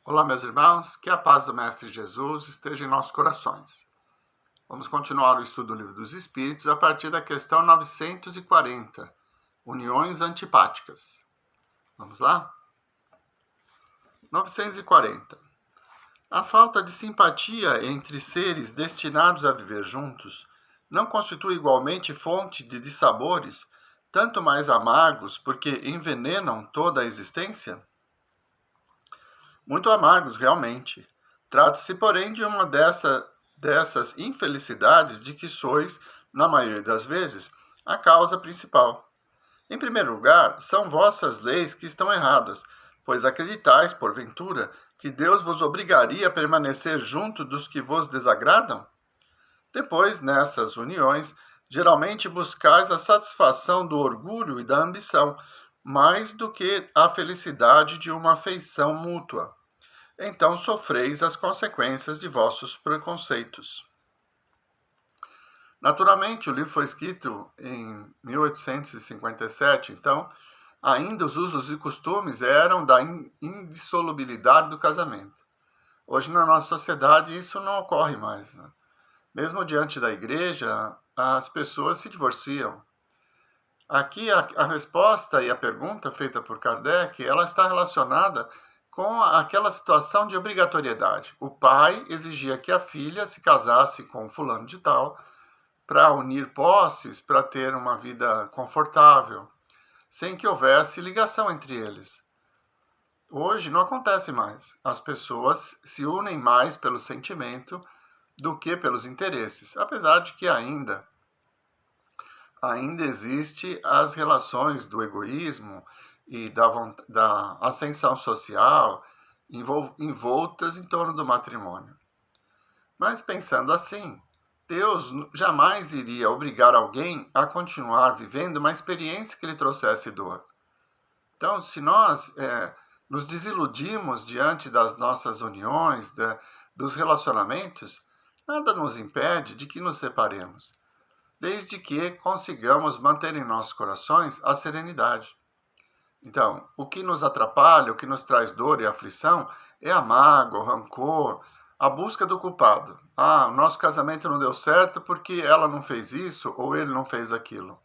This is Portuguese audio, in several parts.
Olá, meus irmãos, que a paz do Mestre Jesus esteja em nossos corações. Vamos continuar o estudo do Livro dos Espíritos a partir da questão 940, Uniões Antipáticas. Vamos lá? 940. A falta de simpatia entre seres destinados a viver juntos não constitui igualmente fonte de dissabores, tanto mais amargos porque envenenam toda a existência? Muito amargos, realmente. Trata-se, porém, de uma dessas infelicidades de que sois, na maioria das vezes, a causa principal. Em primeiro lugar, são vossas leis que estão erradas, pois acreditais, porventura, que Deus vos obrigaria a permanecer junto dos que vos desagradam? Depois, nessas uniões, geralmente buscais a satisfação do orgulho e da ambição, mais do que a felicidade de uma afeição mútua. Então sofreis as consequências de vossos preconceitos. Naturalmente, o livro foi escrito em 1857, então ainda os usos e costumes eram da indissolubilidade do casamento. Hoje, na nossa sociedade, isso não ocorre mais, né? Mesmo diante da igreja, as pessoas se divorciam. Aqui, a resposta e a pergunta feita por Kardec, ela está relacionada com aquela situação de obrigatoriedade. O pai exigia que a filha se casasse com fulano de tal para unir posses, para ter uma vida confortável, sem que houvesse ligação entre eles. Hoje não acontece mais. As pessoas se unem mais pelo sentimento do que pelos interesses, apesar de que ainda existe as relações do egoísmo e da ascensão social envoltas em torno do matrimônio. Mas pensando assim, Deus jamais iria obrigar alguém a continuar vivendo uma experiência que lhe trouxesse dor. Então, se nós nos desiludimos diante das nossas uniões, dos relacionamentos, nada nos impede de que nos separemos, desde que consigamos manter em nossos corações a serenidade. Então, o que nos atrapalha, o que nos traz dor e aflição, é a mágoa, o rancor, a busca do culpado. O nosso casamento não deu certo porque ela não fez isso ou ele não fez aquilo.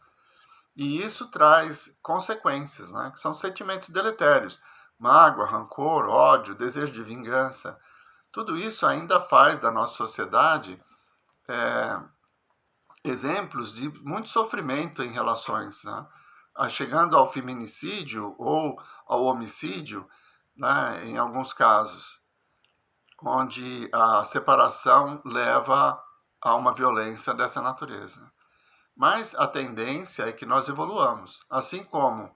E isso traz consequências, né? Que são sentimentos deletérios. Mágoa, rancor, ódio, desejo de vingança. Tudo isso ainda faz da nossa sociedade exemplos de muito sofrimento em relações, né? Chegando ao feminicídio ou ao homicídio, né, em alguns casos, onde a separação leva a uma violência dessa natureza. Mas a tendência é que nós evoluamos. Assim como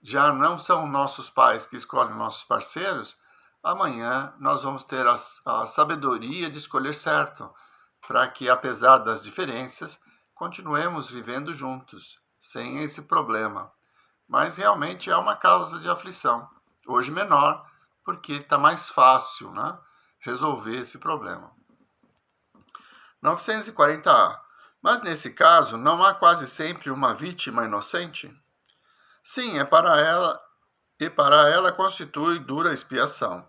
já não são nossos pais que escolhem nossos parceiros, amanhã nós vamos ter a sabedoria de escolher certo, para que, apesar das diferenças, continuemos vivendo juntos, sem esse problema. Mas realmente é uma causa de aflição, hoje menor, porque está mais fácil, né, resolver esse problema. 940A. Mas nesse caso, não há quase sempre uma vítima inocente? Sim, para ela constitui dura expiação.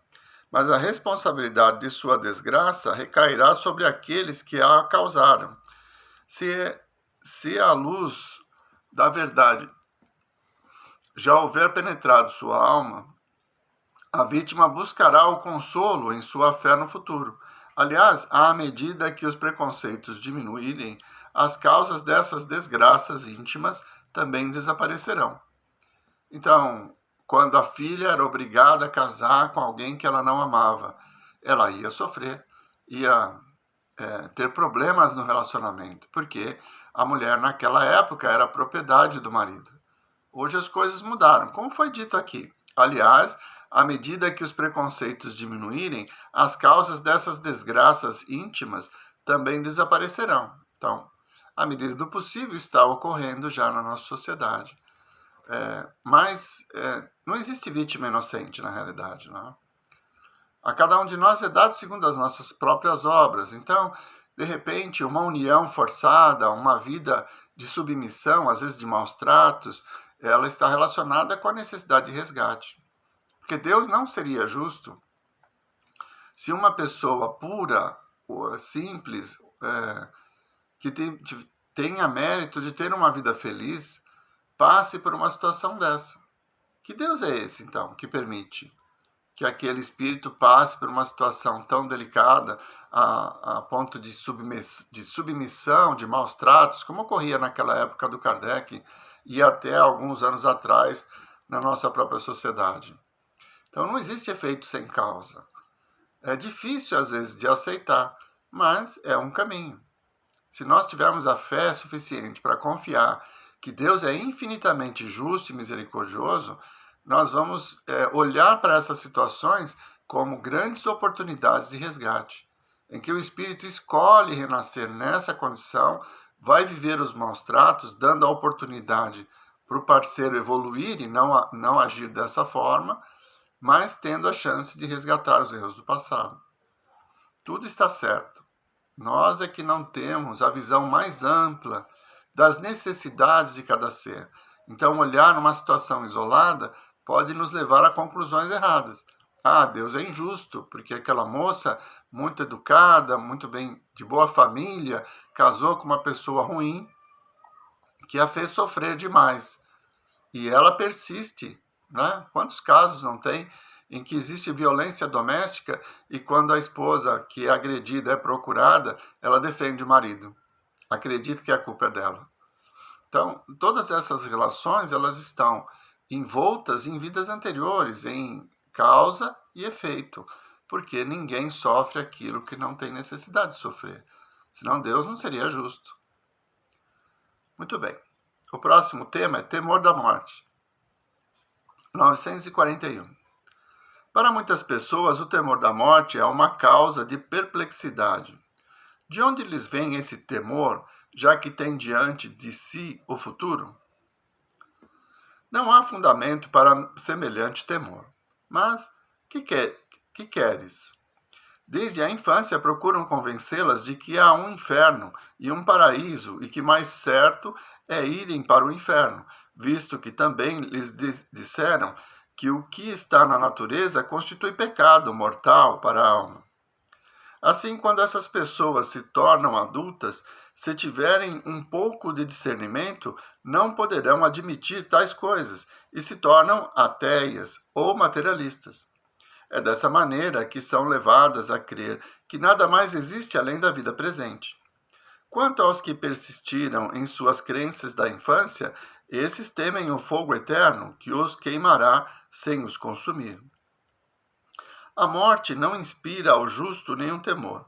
Mas a responsabilidade de sua desgraça recairá sobre aqueles que a causaram. Se a luz da verdade já houver penetrado sua alma, a vítima buscará o consolo em sua fé no futuro. Aliás, à medida que os preconceitos diminuírem, as causas dessas desgraças íntimas também desaparecerão. Então, quando a filha era obrigada a casar com alguém que ela não amava, ela ia sofrer, ia ter problemas no relacionamento, porque a mulher naquela época era propriedade do marido. Hoje as coisas mudaram, como foi dito aqui. Aliás, à medida que os preconceitos diminuírem, as causas dessas desgraças íntimas também desaparecerão. Então, à medida do possível, está ocorrendo já na nossa sociedade. Mas não existe vítima inocente na realidade, não? A cada um de nós é dado segundo as nossas próprias obras. Então, de repente, uma união forçada, uma vida de submissão, às vezes de maus tratos, ela está relacionada com a necessidade de resgate. Porque Deus não seria justo Se uma pessoa pura, ou simples, que tenha mérito de ter uma vida feliz, passe por uma situação dessa. Que Deus é esse, então, que permite que aquele espírito passe por uma situação tão delicada, a ponto de submissão, de maus tratos, como ocorria naquela época do Kardec e até alguns anos atrás na nossa própria sociedade? Então, não existe efeito sem causa. É difícil, às vezes, de aceitar, mas é um caminho. Se nós tivermos a fé suficiente para confiar que Deus é infinitamente justo e misericordioso, nós vamos olhar para essas situações como grandes oportunidades de resgate, em que o espírito escolhe renascer nessa condição, vai viver os maus tratos, dando a oportunidade para o parceiro evoluir e não agir dessa forma, mas tendo a chance de resgatar os erros do passado. Tudo está certo. Nós é que não temos a visão mais ampla das necessidades de cada ser. Então, olhar numa situação isolada pode nos levar a conclusões erradas. Ah, Deus é injusto, porque aquela moça, muito educada, muito bem, de boa família, casou com uma pessoa ruim, que a fez sofrer demais. E ela persiste, né? Quantos casos não tem em que existe violência doméstica e quando a esposa que é agredida é procurada, ela defende o marido. Acredita que a culpa é dela. Então, todas essas relações, elas estão envoltas em vidas anteriores, em causa e efeito, porque ninguém sofre aquilo que não tem necessidade de sofrer. Senão Deus não seria justo. Muito bem. O próximo tema é temor da morte. 941. Para muitas pessoas, o temor da morte é uma causa de perplexidade. De onde lhes vem esse temor, já que tem diante de si o futuro? Não há fundamento para semelhante temor. Mas, que queres? Desde a infância procuram convencê-las de que há um inferno e um paraíso e que mais certo é irem para o inferno, visto que também lhes disseram que o que está na natureza constitui pecado mortal para a alma. Assim, quando essas pessoas se tornam adultas, se tiverem um pouco de discernimento, não poderão admitir tais coisas e se tornam ateias ou materialistas. É dessa maneira que são levadas a crer que nada mais existe além da vida presente. Quanto aos que persistiram em suas crenças da infância, esses temem o fogo eterno que os queimará sem os consumir. A morte não inspira ao justo nenhum temor,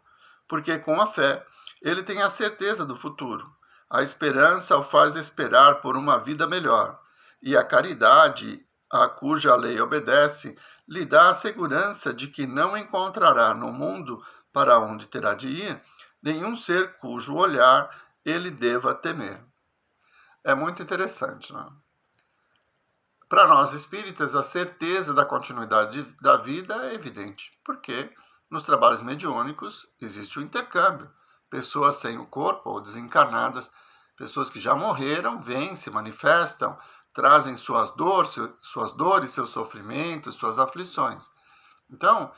porque com a fé ele tem a certeza do futuro. A esperança o faz esperar por uma vida melhor, e a caridade, a cuja lei obedece, lhe dá a segurança de que não encontrará no mundo para onde terá de ir nenhum ser cujo olhar ele deva temer. É muito interessante, não é? Para nós espíritas, a certeza da continuidade da vida é evidente, porque nos trabalhos mediúnicos existe o intercâmbio. Pessoas sem o corpo ou desencarnadas, pessoas que já morreram, vêm, se manifestam, trazem suas dores, seus sofrimentos, suas aflições. Então,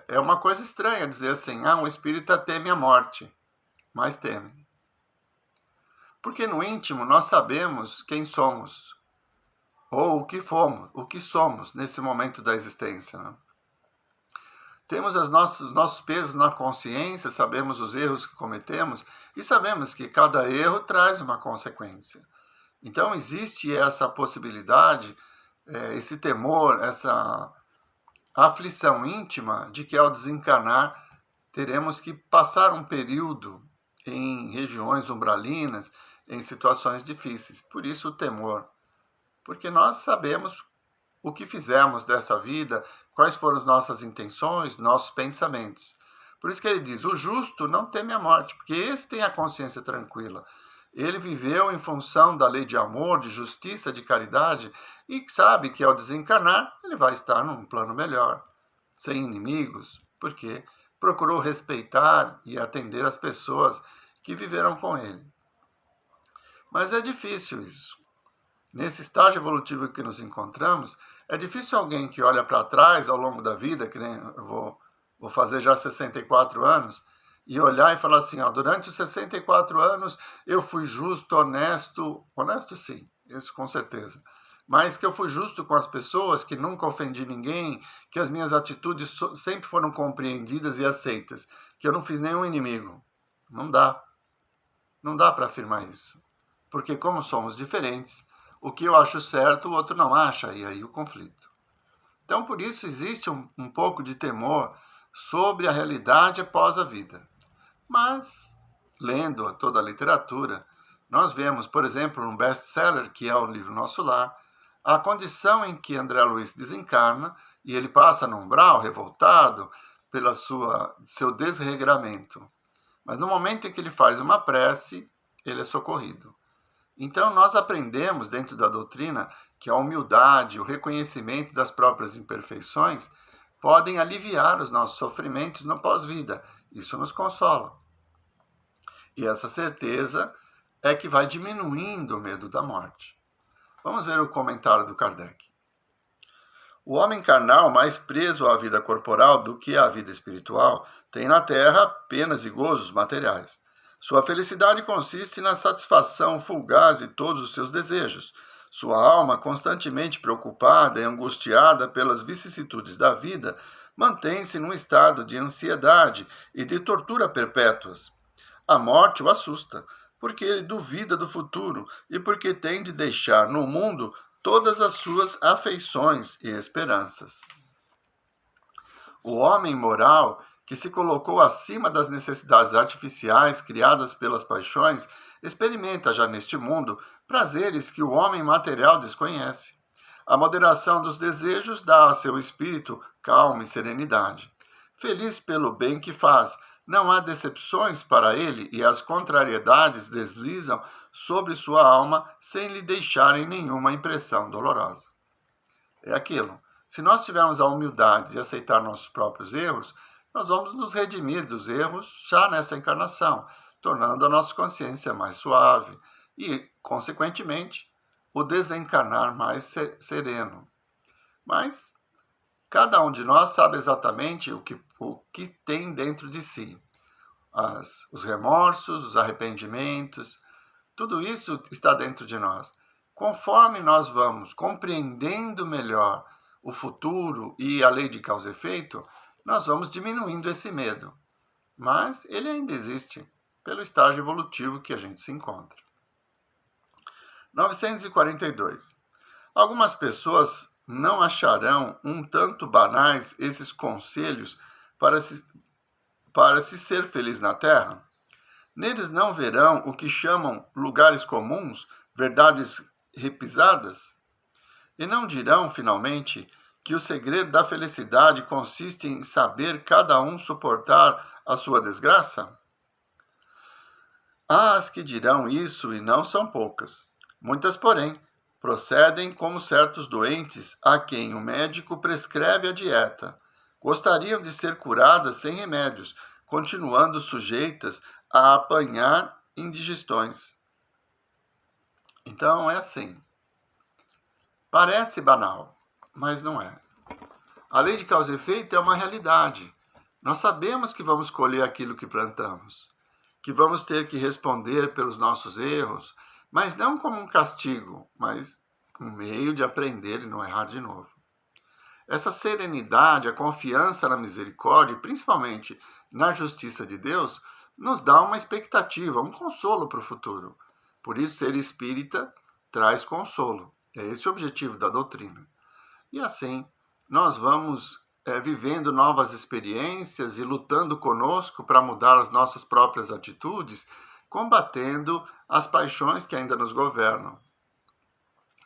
é uma coisa estranha dizer assim, um espírita teme a morte, mas teme. Porque no íntimo nós sabemos quem somos, ou o que somos nesse momento da existência. Né? Temos os nossos pesos na consciência, sabemos os erros que cometemos e sabemos que cada erro traz uma consequência. Então existe essa possibilidade, esse temor, essa aflição íntima de que ao desencarnar teremos que passar um período em regiões umbralinas, em situações difíceis. Por isso o temor. Porque nós sabemos o que fizemos dessa vida, quais foram as nossas intenções, nossos pensamentos. Por isso que ele diz, o justo não teme a morte, porque esse tem a consciência tranquila. Ele viveu em função da lei de amor, de justiça, de caridade, e sabe que ao desencarnar, ele vai estar num plano melhor, sem inimigos, porque procurou respeitar e atender as pessoas que viveram com ele. Mas é difícil isso. Nesse estágio evolutivo que nos encontramos, é difícil alguém que olha para trás ao longo da vida, que nem eu vou vou fazer já 64 anos, e olhar e falar assim, ó, durante os 64 anos eu fui justo, honesto sim, isso com certeza, mas que eu fui justo com as pessoas, que nunca ofendi ninguém, que as minhas atitudes sempre foram compreendidas e aceitas, que eu não fiz nenhum inimigo. Não dá. Não dá para afirmar isso. Porque como somos diferentes, o que eu acho certo, o outro não acha, e aí o conflito. Então, por isso, existe um pouco de temor sobre a realidade após a vida. Mas, lendo toda a literatura, nós vemos, por exemplo, no best-seller, que é o livro Nosso Lar, a condição em que André Luiz desencarna e ele passa no umbral, revoltado pelo seu desregramento. Mas no momento em que ele faz uma prece, ele é socorrido. Então, nós aprendemos dentro da doutrina que a humildade, o reconhecimento das próprias imperfeições podem aliviar os nossos sofrimentos no pós-vida. Isso nos consola. E essa certeza é que vai diminuindo o medo da morte. Vamos ver o comentário do Kardec. O homem carnal, mais preso à vida corporal do que à vida espiritual, tem na terra penas e gozos materiais. Sua felicidade consiste na satisfação fugaz de todos os seus desejos. Sua alma, constantemente preocupada e angustiada pelas vicissitudes da vida, mantém-se num estado de ansiedade e de tortura perpétuas. A morte o assusta, porque ele duvida do futuro e porque tem de deixar no mundo todas as suas afeições e esperanças. O homem moral, que se colocou acima das necessidades artificiais criadas pelas paixões, experimenta já neste mundo prazeres que o homem material desconhece. A moderação dos desejos dá a seu espírito calma e serenidade. Feliz pelo bem que faz, não há decepções para ele e as contrariedades deslizam sobre sua alma sem lhe deixarem nenhuma impressão dolorosa. É aquilo. Se nós tivermos a humildade de aceitar nossos próprios erros, nós vamos nos redimir dos erros já nessa encarnação, tornando a nossa consciência mais suave e, consequentemente, o desencarnar mais sereno. Mas cada um de nós sabe exatamente o que tem dentro de si. Os remorsos, os arrependimentos, tudo isso está dentro de nós. Conforme nós vamos compreendendo melhor o futuro e a lei de causa e efeito, nós vamos diminuindo esse medo. Mas ele ainda existe, pelo estágio evolutivo que a gente se encontra. 942. Algumas pessoas não acharão um tanto banais esses conselhos para se ser feliz na Terra? Neles não verão o que chamam lugares comuns, verdades repisadas? E não dirão, finalmente, que o segredo da felicidade consiste em saber cada um suportar a sua desgraça? Há as que dirão isso e não são poucas. Muitas, porém, procedem como certos doentes a quem o médico prescreve a dieta. Gostariam de ser curadas sem remédios, continuando sujeitas a apanhar indigestões. Então é assim. Parece banal, mas não é. A lei de causa e efeito é uma realidade. Nós sabemos que vamos colher aquilo que plantamos, que vamos ter que responder pelos nossos erros, mas não como um castigo, mas um meio de aprender e não errar de novo. Essa serenidade, a confiança na misericórdia, e principalmente na justiça de Deus, nos dá uma expectativa, um consolo para o futuro. Por isso, ser espírita traz consolo. É esse o objetivo da doutrina. E assim, nós vamos vivendo novas experiências e lutando conosco para mudar as nossas próprias atitudes, combatendo as paixões que ainda nos governam.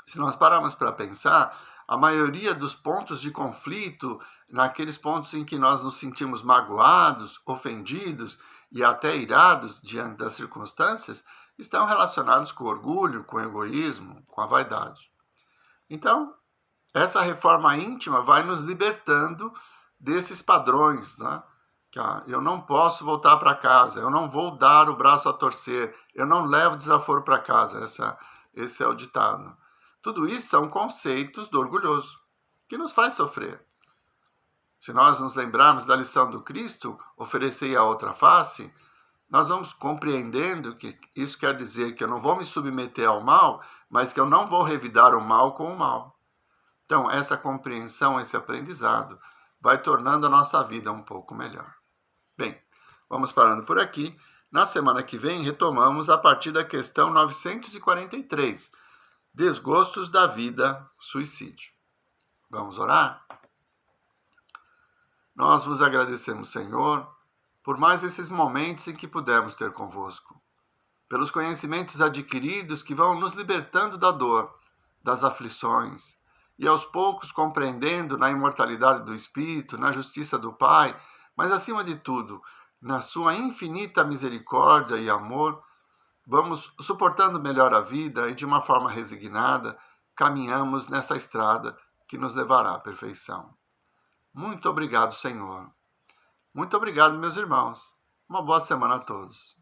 Se nós pararmos para pensar, a maioria dos pontos de conflito, naqueles pontos em que nós nos sentimos magoados, ofendidos e até irados diante das circunstâncias, estão relacionados com o orgulho, com o egoísmo, com a vaidade. Então, essa reforma íntima vai nos libertando desses padrões, né? Eu não posso voltar para casa, eu não vou dar o braço a torcer, eu não levo desaforo para casa. Esse é o ditado. Tudo isso são conceitos do orgulhoso, que nos faz sofrer. Se nós nos lembrarmos da lição do Cristo, oferecer a outra face, nós vamos compreendendo que isso quer dizer que eu não vou me submeter ao mal, mas que eu não vou revidar o mal com o mal. Então, essa compreensão, esse aprendizado, vai tornando a nossa vida um pouco melhor. Bem, vamos parando por aqui. Na semana que vem, retomamos a partir da questão 943, desgostos da vida, suicídio. Vamos orar? Nós vos agradecemos, Senhor, por mais esses momentos em que pudemos ter convosco, pelos conhecimentos adquiridos que vão nos libertando da dor, das aflições, e aos poucos compreendendo na imortalidade do Espírito, na justiça do Pai, mas acima de tudo, na sua infinita misericórdia e amor, vamos suportando melhor a vida e de uma forma resignada, caminhamos nessa estrada que nos levará à perfeição. Muito obrigado, Senhor. Muito obrigado, meus irmãos. Uma boa semana a todos.